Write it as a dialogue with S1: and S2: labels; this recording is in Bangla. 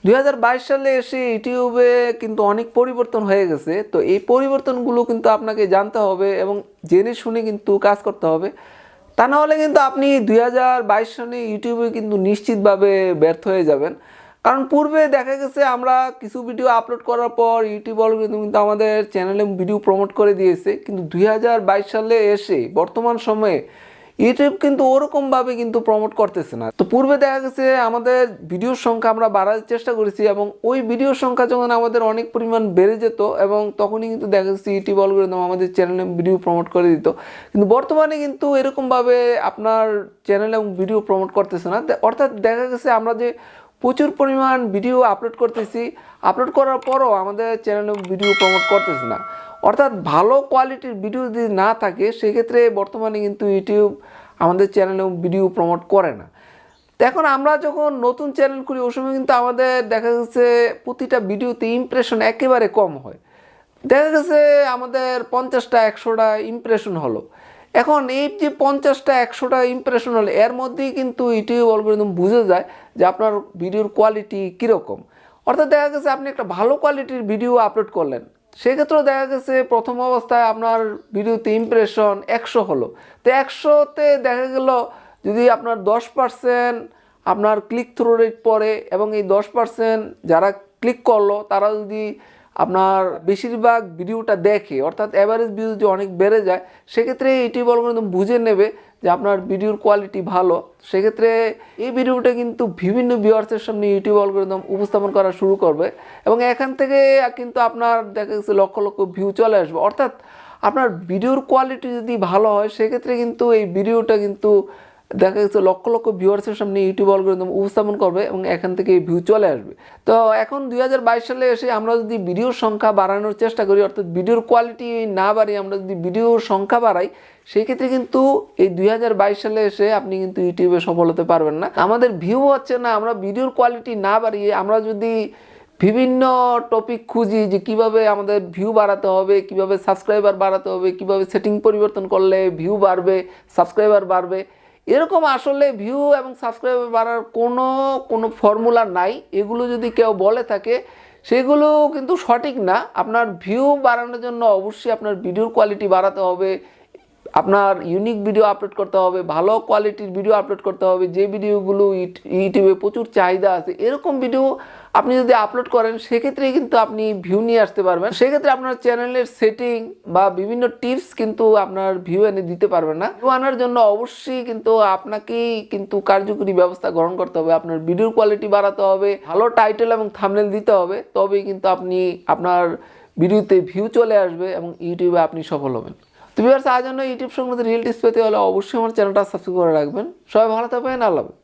S1: 2022 সালে এসে ইউটিউবে কিন্তু অনেক পরিবর্তন হয়ে গেছে। তো এই পরিবর্তনগুলো কিন্তু আপনাকে জানতে হবে এবং জেনে শুনে কিন্তু কাজ করতে হবে। তা না হলে কিন্তু আপনি 2022 সালে ইউটিউবে কিন্তু নিশ্চিতভাবে ব্যর্থ হয়ে যাবেন। কারণ পূর্বে দেখা গেছে আমরা কিছু ভিডিও আপলোড করার পর ইউটিউব অলগরিদম কিন্তু আমাদের চ্যানেলে ভিডিও প্রমোট করে দিয়েছে, কিন্তু 2022 সালে এসে বর্তমান সময়ে ইউটিউব কিন্তু ওরকমভাবে কিন্তু প্রমোট করতেছে না। তো পূর্বে দেখা গেছে আমাদের ভিডিওর সংখ্যা আমরা বাড়ার চেষ্টা করেছি এবং ওই ভিডিওর সংখ্যা যখন আমাদের অনেক পরিমাণ বেড়ে যেত এবং তখনই কিন্তু দেখা গেছে ইউটিউব অলগরিদম আমাদের চ্যানেলে ভিডিও প্রমোট করে দিত। কিন্তু বর্তমানে কিন্তু এরকমভাবে আপনার চ্যানেলে ভিডিও প্রমোট করতেছে না। অর্থাৎ দেখা গেছে আমরা যে প্রচুর পরিমাণ ভিডিও আপলোড করতেছি, আপলোড করার পরও আমাদের চ্যানেলে ভিডিও প্রমোট করতেছে না। অর্থাৎ ভালো কোয়ালিটির ভিডিও যদি না থাকে সেক্ষেত্রে বর্তমানে কিন্তু ইউটিউব আমাদের চ্যানেলে ভিডিও প্রমোট করে না। তো এখন আমরা যখন নতুন চ্যানেল খুলি ওই সময় কিন্তু আমাদের দেখা যাচ্ছে প্রতিটা ভিডিওতে ইমপ্রেশন একেবারে কম হয়। দেখা গেছে আমাদের 50টা 100টা ইমপ্রেশন হলো। এখন এই যে 50টা 100টা ইমপ্রেশন হলো এর মধ্যেই কিন্তু ইউটিউব অলগরিদম বুঝে যায় যে আপনার ভিডিওর কোয়ালিটি কীরকম। অর্থাৎ দেখা গেছে আপনি একটা ভালো কোয়ালিটির ভিডিও আপলোড করলেন, সেক্ষেত্রেও দেখা গেছে প্রথম অবস্থায় আপনার ভিডিওতে ইমপ্রেশন 100 হলো। তো 100তে দেখা গেল যদি আপনার 10% আপনার ক্লিক থ্রু রেট পড়ে এবং এই 10% যারা ক্লিক করলো তারা যদি আপনার বেশিরভাগ ভিডিওটা দেখে, অর্থাৎ অ্যাভারেজ ভিউ যদি অনেক বেড়ে যায়, সেক্ষেত্রে ইউটিউব অলগরিদম বুঝে নেবে যে আপনার ভিডিওর কোয়ালিটি ভালো। সেক্ষেত্রে এই ভিডিওটা কিন্তু বিভিন্ন ভিউয়ার্সের সামনে ইউটিউব অলগরিদম উপস্থাপন করা শুরু করবে এবং এখান থেকে কিন্তু আপনার দেখা গেছে লক্ষ লক্ষ ভিউ চলে আসবে। অর্থাৎ আপনার ভিডিওর কোয়ালিটি যদি ভালো হয় সেক্ষেত্রে কিন্তু এই ভিডিওটা কিন্তু দেখা গেছে লক্ষ লক্ষ ভিউয়ার্সের সামনে ইউটিউব অলগরিদম উপস্থাপন করবে এবং এখান থেকে ভিউ চলে আসবে। তো এখন 2022 সালে এসে আমরা যদি ভিডিওর সংখ্যা বাড়ানোর চেষ্টা করি, অর্থাৎ ভিডিওর কোয়ালিটি না বাড়িয়ে আমরা যদি ভিডিওর সংখ্যা বাড়াই, সেই ক্ষেত্রে কিন্তু এই 2022 সালে এসে আপনি কিন্তু ইউটিউবে সফল হতে পারবেন না। আমাদের ভিউ হচ্ছে না, আমরা ভিডিওর কোয়ালিটি না বাড়িয়ে আমরা যদি বিভিন্ন টপিক খুঁজি যে কিভাবে আমাদের ভিউ বাড়াতে হবে, কিভাবে সাবস্ক্রাইবার বাড়াতে হবে, কিভাবে সেটিং পরিবর্তন করলে ভিউ বাড়বে, সাবস্ক্রাইবার বাড়বে, এরকম আসলে ভিউ এবং সাবস্ক্রাইবার বাড়ার কোনো ফর্মুলা নাই। এগুলো যদি কেউ বলে থাকে সেগুলো কিন্তু সঠিক না। আপনার ভিউ বাড়ানোর জন্য অবশ্যই আপনার ভিডিওর কোয়ালিটি বাড়াতে হবে, আপনার ইউনিক ভিডিও আপলোড করতে হবে, ভালো কোয়ালিটির ভিডিও আপলোড করতে হবে, যে ভিডিওগুলো ইউটিউবে প্রচুর চাহিদা আছে এরকম ভিডিও আপনি যদি আপলোড করেন সেক্ষেত্রে কিন্তু আপনি ভিউ নিয়ে আসতে পারবেন। সেক্ষেত্রে আপনার চ্যানেলের সেটিং বা বিভিন্ন টিপস কিন্তু আপনার ভিউ এনে দিতে পারবেন না। ভিউ আনার জন্য অবশ্যই কিন্তু আপনাকেই কিন্তু কার্যকরী ব্যবস্থা গ্রহণ করতে হবে, আপনার ভিডিওর কোয়ালিটি বাড়াতে হবে, ভালো টাইটেল এবং থাম্বনেল দিতে হবে, তবেই কিন্তু আপনি আপনার ভিডিওতে ভিউ চলে আসবে এবং ইউটিউবে আপনি সফল হবেন। তো ভিউয়ার্স, আজ জন্য ইউটিউব সংক্রান্ত রিয়েল টিপস পেতে হলে অবশ্যই আমার চ্যানেলটা সাবস্ক্রাইব করে রাখবেন। সবাই ভালো থাকবেন। আল্লাহ হাফেজ।